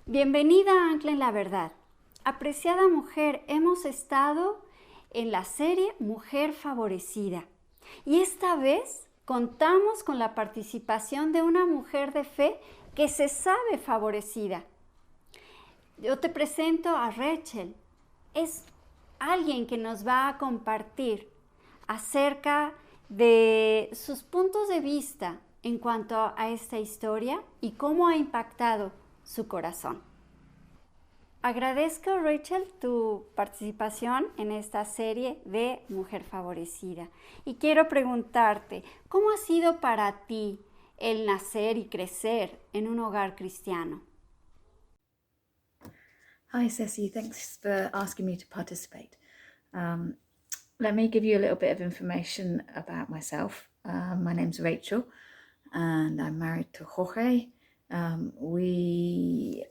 Bienvenida a Ancla en la Verdad. Apreciada mujer, hemos estado en la serie Mujer favorecida y esta vez contamos con la participación de una mujer de fe que se sabe favorecida. Yo te presento a Rachel. Es alguien que nos va a compartir acerca de sus puntos de vista en cuanto a esta historia y cómo ha impactado su corazón. Agradezco, Rachel, tu participación en esta serie de Mujer favorecida. Y quiero preguntarte, ¿cómo ha sido para ti el nacer y crecer en un hogar cristiano? Hi, Ceci. Thanks for asking me to participate. Let me give you a little bit of information about myself. My name's Rachel, and I'm married to Jorge. We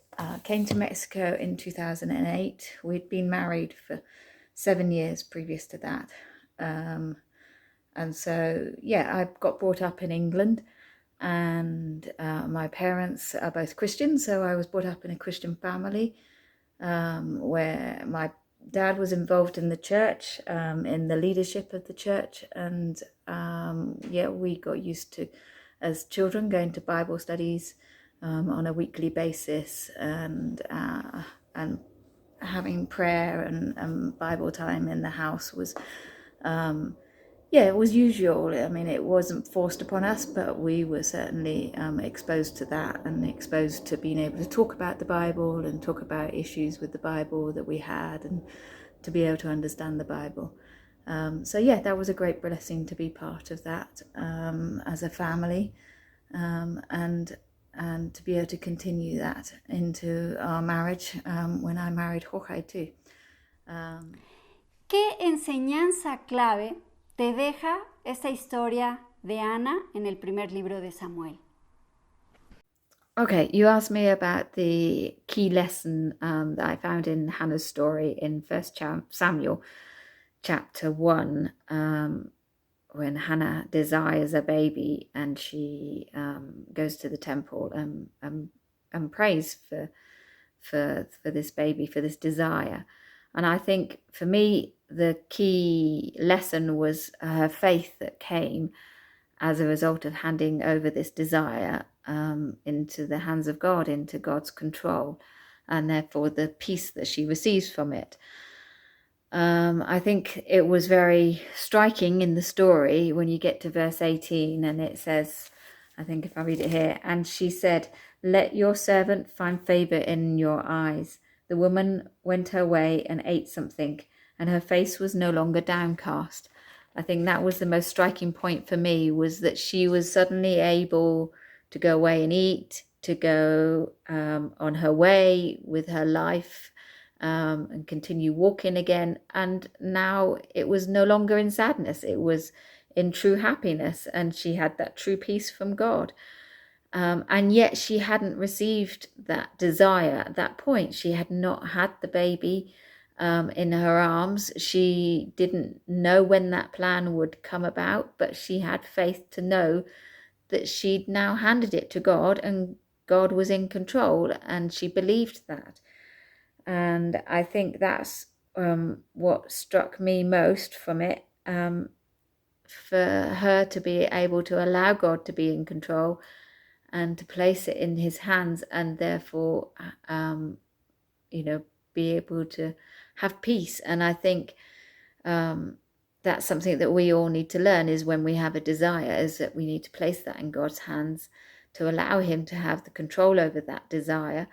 came to Mexico in 2008. We'd been married for 7 years previous to that. And so, yeah, I got brought up in England, and my parents are both Christians, so I was brought up in a Christian family. Where my dad was involved in the church, in the leadership of the church, and we got used to, as children, going to Bible studies on a weekly basis, and having prayer and Bible time in the house was it was usual. I mean, it wasn't forced upon us, but we were certainly exposed to that and exposed to being able to talk about the Bible and talk about issues with the Bible that we had and to be able to understand the Bible. That was a great blessing to be part of that as a family, and to be able to continue that into our marriage when I married Jorge too. ¿Qué enseñanza clave te deja esta historia de Ana en el primer libro de Samuel? Okay, you asked me about the key lesson that I found in Hannah's story in First Samuel chapter 1, when Hannah desires a baby and she goes to the temple and prays for this baby, for this desire. And I think for me, the key lesson was her faith that came as a result of handing over this desire into the hands of God, into God's control, and therefore the peace that she receives from it. I think it was very striking in the story when you get to verse 18, and it says, I think if I read it here, and she said, "Let your servant find favor in your eyes." The woman went her way and ate something, and her face was no longer downcast. I think that was the most striking point for me, was that she was suddenly able to go away and eat, to go on her way with her life, and continue walking again. And now it was no longer in sadness, it was in true happiness, and she had that true peace from God. And yet she hadn't received that desire at that point. She had not had the baby in her arms. She didn't know when that plan would come about, but she had faith to know that she'd now handed it to God and God was in control, and she believed that. And I think that's what struck me most from it, for her to be able to allow God to be in control and to place it in his hands, and therefore be able to have peace. And I think that's something that we all need to learn, is when we have a desire, is that we need to place that in God's hands to allow him to have the control over that desire,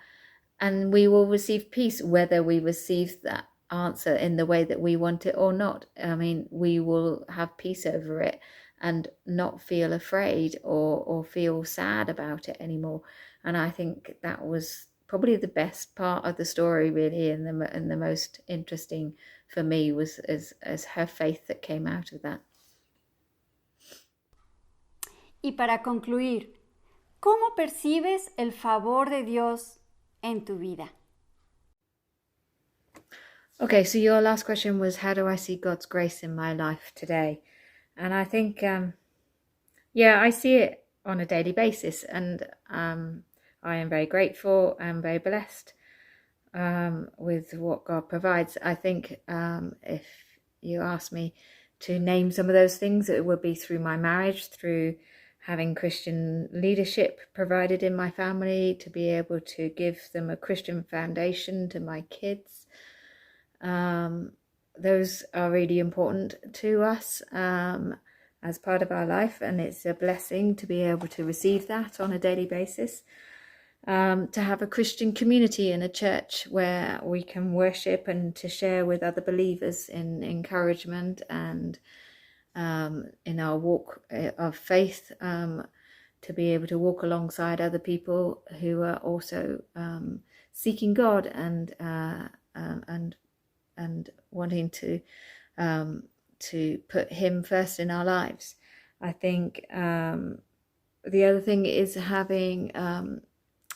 and we will receive peace whether we receive that answer in the way that we want it or not. I mean, we will have peace over it and not feel afraid or feel sad about it anymore. And I think that was probably the best part of the story, really, and the most interesting for me was as her faith that came out of that. Y para concluir, ¿cómo percibes el favor de Dios en tu vida? Okay, so your last question was, how do I see God's grace in my life today? And I think, I see it on a daily basis. And I am very grateful and very blessed with what God provides. I think if you ask me to name some of those things, it would be through my marriage, through having Christian leadership provided in my family, to be able to give them a Christian foundation to my kids. Those are really important to us as part of our life, and it's a blessing to be able to receive that on a daily basis. To have a Christian community in a church where we can worship and to share with other believers in encouragement and in our walk of faith, to be able to walk alongside other people who are also seeking God and wanting to put Him first in our lives. I think the other thing is having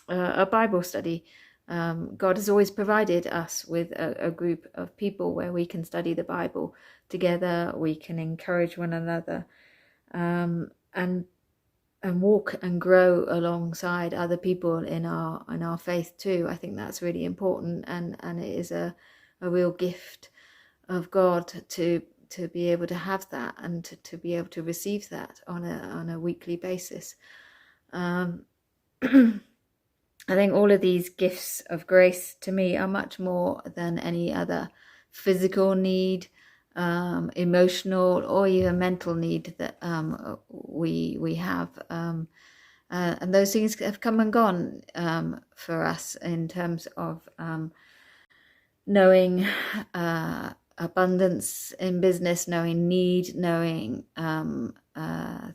a Bible study. God has always provided us with a group of people where we can study the Bible together. We can encourage one another and walk and grow alongside other people in our faith too. I think that's really important, and it is a real gift of God to be able to have that and to be able to receive that on a weekly basis. I think all of these gifts of grace to me are much more than any other physical need, emotional or even mental need that we have. And those things have come and gone for us in terms of knowing abundance in business, knowing need, knowing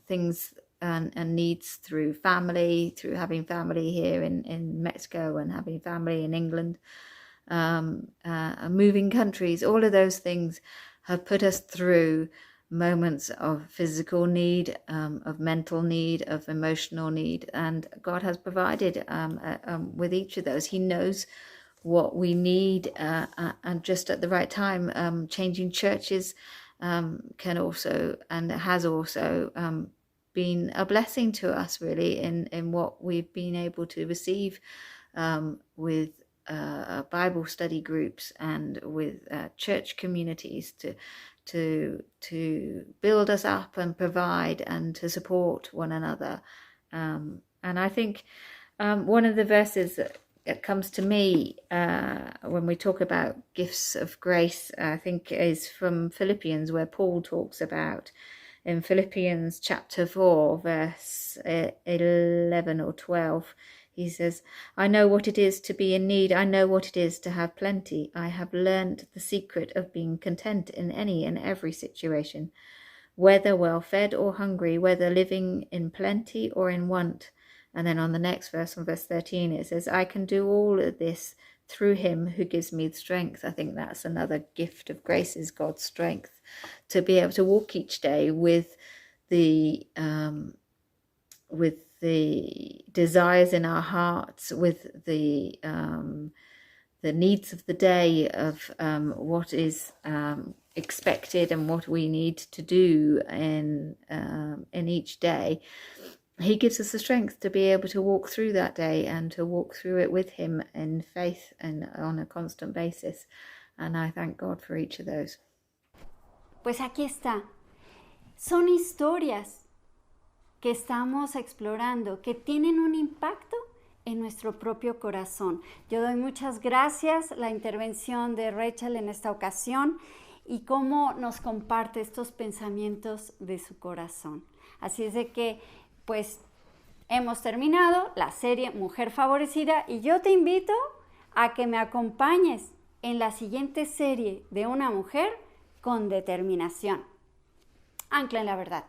things and needs through family, through having family here in Mexico and having family in England, moving countries. All of those things have put us through moments of physical need, of mental need, of emotional need, and God has provided with each of those. He knows what we need, and just at the right time. Changing churches can also and has also been a blessing to us, really, in what we've been able to receive with Bible study groups and with church communities to build us up and provide and to support one another. And I think one of the verses that comes to me when we talk about gifts of grace, I think, is from Philippians, where Paul talks about, in Philippians chapter 4, verse 11 or 12, he says, I know what it is to be in need. I know what it is to have plenty. I have learned the secret of being content in any and every situation, whether well fed or hungry, whether living in plenty or in want. And then on the next verse, on verse 13, it says, I can do all of this through Him who gives me strength. I think that's another gift of grace, is God's strength to be able to walk each day with the desires in our hearts, with the needs of the day, of what is expected and what we need to do in each day. He gives us the strength to be able to walk through that day and to walk through it with Him in faith and on a constant basis. And I thank God for each of those. Pues aquí está. Son historias que estamos explorando, que tienen un impacto en nuestro propio corazón. Yo doy muchas gracias la intervención de Rachel en esta ocasión y cómo nos comparte estos pensamientos de su corazón. Así es de que, pues, hemos terminado la serie Mujer Favorecida y yo te invito a que me acompañes en la siguiente serie de una mujer con determinación. Ancla en la verdad.